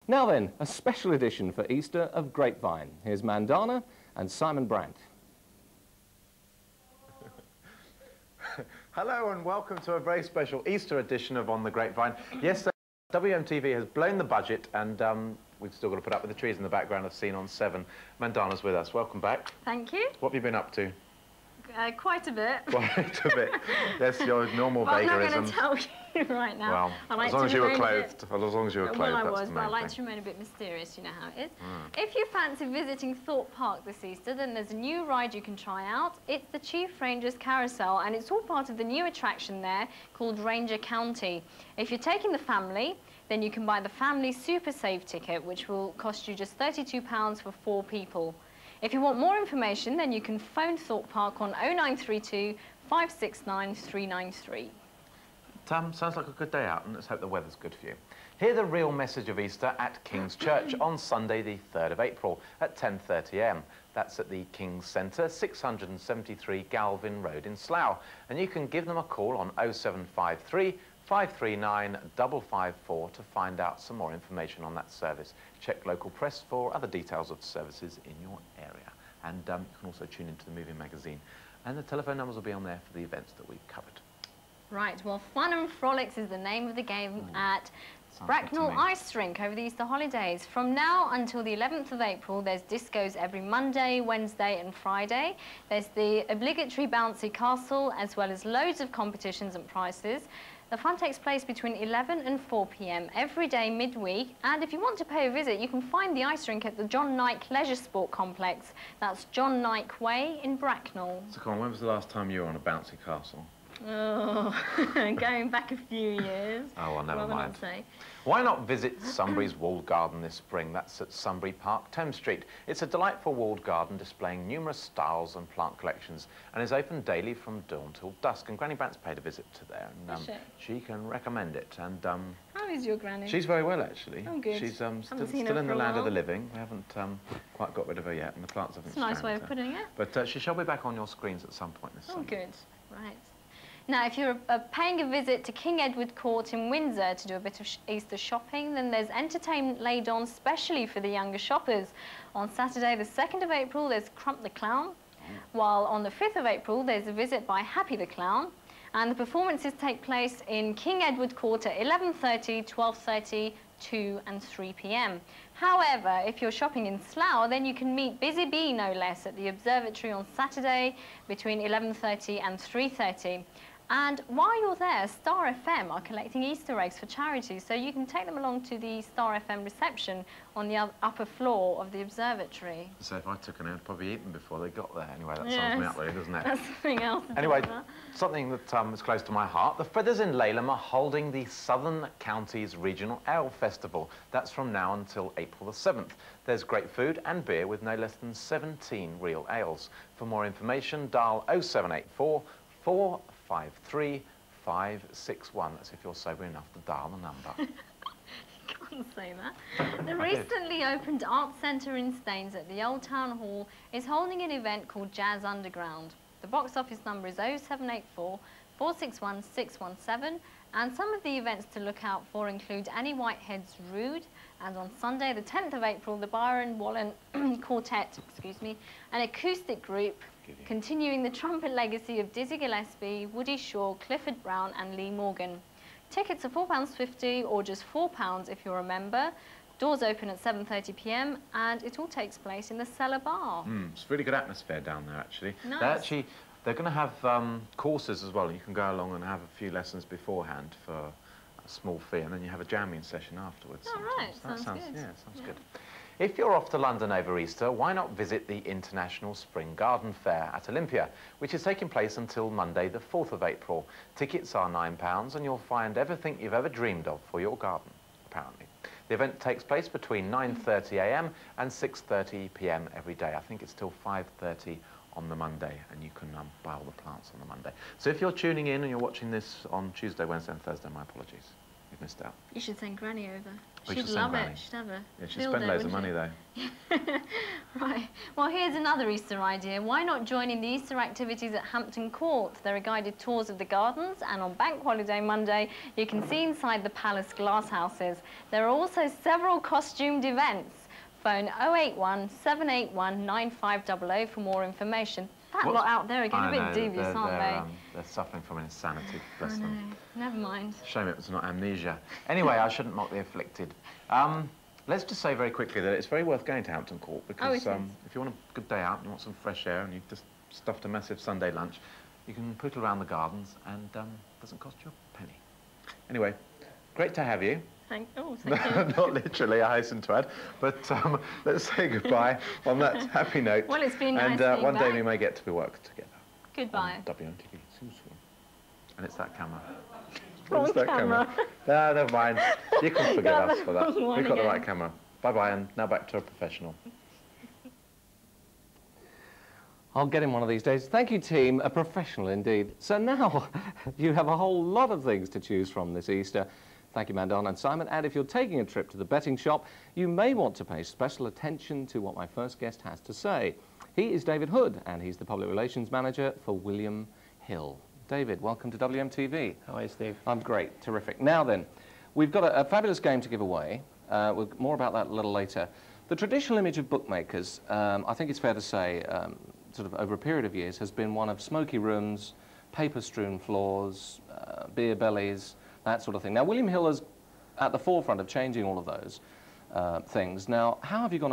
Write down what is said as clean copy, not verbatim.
Now then, a special edition for Easter of Grapevine. Here's Mandana and Simon Brant. Hello and welcome to a very special Easter edition of On the Grapevine. Yes, WMTv has blown the budget and we've still got to put up with the trees in the background I've seen on 7. Mandana's with us. Welcome back. Thank you. What have you been up to? Quite a bit. Quite a bit. That's your normal vagarism. I'm not going to tell you right now. Well, as long as you were clothed. As long as you were clothed, well, I that's was, the but I main like thing. to remain a bit mysterious, you know how it is. If you fancy visiting Thorpe Park this Easter, then there's a new ride you can try out. It's the Chief Ranger's Carousel, and it's all part of the new attraction there called Ranger County. If you're taking the family, then you can buy the Family Super Save ticket, which will cost you just £32 for 4 people. If you want more information, then you can phone Thorpe Park on 0932 569 393. Sounds like a good day out, and let's hope the weather's good for you. Hear the real message of Easter at King's Church on Sunday the 3rd of April at 10:30 AM. That's at the King's Centre, 673 Galvin Road in Slough. And you can give them a call on 0753 539 554 to find out some more information on that service. Check local press for other details of services in your area. And you can also tune into the movie magazine. And the telephone numbers will be on there for the events that we've covered. Right, well, Fun and Frolics is the name of the game at Bracknell Ice Rink over the Easter holidays. From now until the 11th of April, there's discos every Monday, Wednesday and Friday. There's the obligatory bouncy castle, as well as loads of competitions and prizes. The fun takes place between 11 and 4 PM every day midweek, and if you want to pay a visit, you can find the ice rink at the John Nike Leisure Sport Complex. That's John Nike Way in Bracknell. So, come on, when was the last time you were on a bouncy castle? Oh, going back a few years. Oh, well, never mind. Say. Why not visit Sunbury's walled garden this spring? That's at Sunbury Park, Thames Street. It's a delightful walled garden displaying numerous styles and plant collections and is open daily from dawn till dusk. And Granny Brant's paid a visit to there, and she can recommend it. And how is your granny? She's very well, actually. Oh, good. She's still in the land of the living. We haven't quite got rid of her yet, and the plants haven't. It's a nice way of putting it. But she shall be back on your screens at some point this summer. Oh, good. Right. Now, if you're paying a visit to King Edward Court in Windsor to do a bit of Easter shopping, then there's entertainment laid on specially for the younger shoppers. On Saturday, the 2nd of April, there's Crump the Clown, while on the 5th of April, there's a visit by Happy the Clown, and the performances take place in King Edward Court at 11:30, 12:30, 2 and 3 PM. However, if you're shopping in Slough, then you can meet Busy Bee, no less, at the observatory on Saturday between 11:30 and 3:30. And while you're there, Star FM are collecting Easter eggs for charity, so you can take them along to the Star FM reception on the upper floor of the observatory. So if I took an I'd probably eat them before they got there. Anyway, that sums me up really, doesn't it? That's something else. Anyway, something that is close to my heart. The Feathers in Laleham are holding the Southern Counties Regional Ale Festival. That's from now until April the 7th. There's great food and beer with no less than 17 real ales. For more information, dial 0784 453 561. That's if you're sober enough to dial the number. Can't say that. The recently opened Art Centre in Staines at the Old Town Hall is holding an event called Jazz Underground. The box office number is 0784 461 617, and some of the events to look out for include Annie Whitehead's Rude, and on Sunday the 10th of April the Byron Wallen Quartet, an acoustic group continuing the trumpet legacy of Dizzy Gillespie, Woody Shaw, Clifford Brown and Lee Morgan. Tickets are £4.50 or just £4 if you're a member. Doors open at 7:30 PM and it all takes place in the Cellar Bar. It's a really good atmosphere down there, actually. Nice. They're going to have courses as well. You can go along and have a few lessons beforehand for a small fee, and then you have a jamming session afterwards. Oh, right. Sounds good. Yeah, sounds good. If you're off to London over Easter, why not visit the International Spring Garden Fair at Olympia, which is taking place until Monday, the 4th of April. Tickets are £9 and you'll find everything you've ever dreamed of for your garden, apparently. The event takes place between 9:30 AM and 6:30 PM every day. I think it's till 5:30 on the Monday, and you can buy all the plants on the Monday. So if you're tuning in and you're watching this on Tuesday, Wednesday and Thursday, my apologies. you've missed out. You should send Granny over. We She'd should love send Granny. it. She'd have a Yeah, she'd field spend day, loads of wouldn't money, she? though. Right. Well, here's another Easter idea. Why not join in the Easter activities at Hampton Court? There are guided tours of the gardens, and on Bank Holiday Monday, you can see inside the palace glass houses. There are also several costumed events. Phone 081 781 9500 for more information. That lot out there are getting a bit devious, aren't they? They're suffering from insanity, bless them. Never mind. Shame it was not amnesia. Anyway, I shouldn't mock the afflicted. Let's just say very quickly that it's very worth going to Hampton Court because if you want a good day out and you want some fresh air and you've just stuffed a massive Sunday lunch, you can poodle around the gardens and it doesn't cost you a penny. Anyway, great to have you. Thank you. Not literally, I hasten to add, but let's say goodbye on that happy note. Well, it's been nice and one day back. we may get to work together. Goodbye. On WMTv. And it's that camera. Wrong camera. No, never mind. You can forgive us for that. One We've got the again. right camera. Bye-bye, and now back to a professional. I'll get him one of these days. Thank you, team. A professional indeed. So now you have a whole lot of things to choose from this Easter. Thank you, Mandana and Simon. And if you're taking a trip to the betting shop, you may want to pay special attention to what my first guest has to say. He is David Hood, and he's the Public Relations Manager for William Hill. David, welcome to WMTv. How are you, Steve? I'm great. Terrific. Now then, we've got a fabulous game to give away. More about that a little later. The traditional image of bookmakers, I think it's fair to say, sort of over a period of years, has been one of smoky rooms, paper-strewn floors, beer bellies, that sort of thing. Now, William Hill is at the forefront of changing all of those things. Now, how have you gone